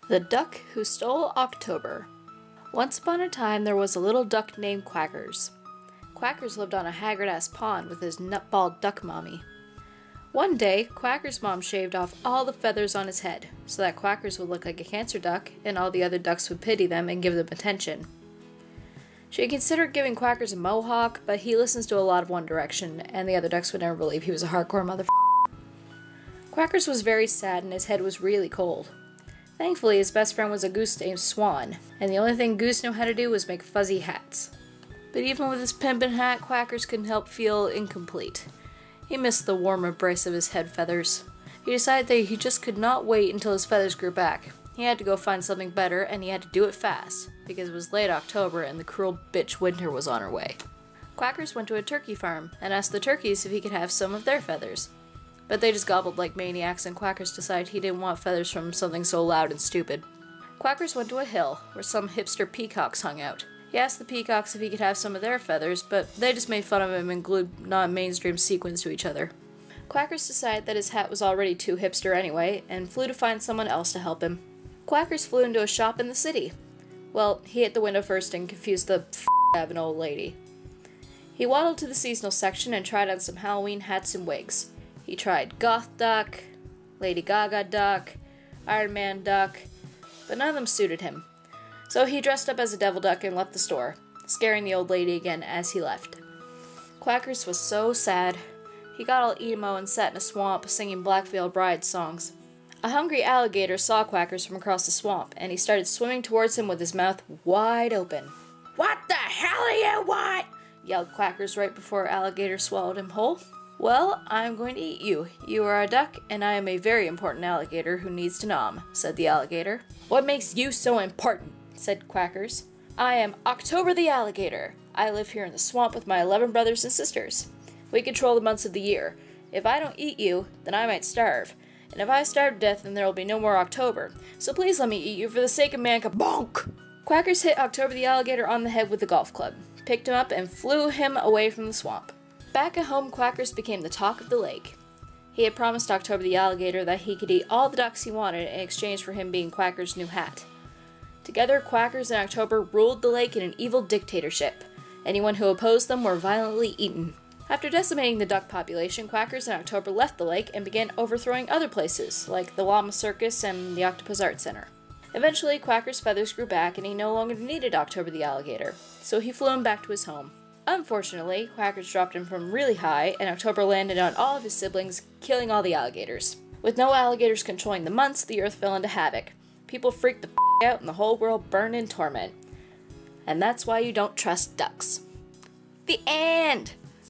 The Duck Who Stole October. Once upon a time there was a little duck named Quackers. Quackers lived on a haggard-ass pond with his nutball duck mommy. One day, Quackers' mom shaved off all the feathers on his head, so that Quackers would look like a cancer duck and all the other ducks would pity them and give them attention. She had considered giving Quackers a mohawk, but he listens to a lot of One Direction, and the other ducks would never believe he was a hardcore motherfucker. Quackers was very sad and his head was really cold. Thankfully, his best friend was a goose named Swan, and the only thing Goose knew how to do was make fuzzy hats. But even with his pimpin' hat, Quackers couldn't help feel incomplete. He missed the warm embrace of his head feathers. He decided that he just could not wait until his feathers grew back. He had to go find something better, and he had to do it fast, because it was late October and the cruel bitch winter was on her way. Quackers went to a turkey farm and asked the turkeys if he could have some of their feathers. But they just gobbled like maniacs, and Quackers decided he didn't want feathers from something so loud and stupid. Quackers went to a hill, where some hipster peacocks hung out. He asked the peacocks if he could have some of their feathers, but they just made fun of him and glued non-mainstream sequins to each other. Quackers decided that his hat was already too hipster anyway, and flew to find someone else to help him. Quackers flew into a shop in the city. Well, he hit the window first and confused the out of an old lady. He waddled to the seasonal section and tried on some Halloween hats and wigs. He tried Goth Duck, Lady Gaga Duck, Iron Man Duck, but none of them suited him. So he dressed up as a devil duck and left the store, scaring the old lady again as he left. Quackers was so sad. He got all emo and sat in a swamp singing Black Veil Bride songs. A hungry alligator saw Quackers from across the swamp, and he started swimming towards him with his mouth wide open. "What the hell do you want?" yelled Quackers right before Alligator swallowed him whole. "Well, I'm going to eat you. You are a duck, and I am a very important alligator who needs to nom," said the alligator. "What makes you so important?" said Quackers. "I am October the alligator. I live here in the swamp with my 11 brothers and sisters. We control the months of the year. If I don't eat you, then I might starve. And if I starve to death, then there will be no more October. So please let me eat you for the sake of mankind." Bonk! Quackers hit October the alligator on the head with the golf club, picked him up, and flew him away from the swamp. Back at home, Quackers became the talk of the lake. He had promised October the alligator that he could eat all the ducks he wanted in exchange for him being Quackers' new hat. Together, Quackers and October ruled the lake in an evil dictatorship. Anyone who opposed them were violently eaten. After decimating the duck population, Quackers and October left the lake and began overthrowing other places, like the Llama Circus and the Octopus Art Center. Eventually, Quackers' feathers grew back and he no longer needed October the alligator, so he flew him back to his home. Unfortunately, Quackers dropped him from really high, and October landed on all of his siblings, killing all the alligators. With no alligators controlling the months, the earth fell into havoc. People freaked the out and the whole world burned in torment. And that's why you don't trust ducks. The end!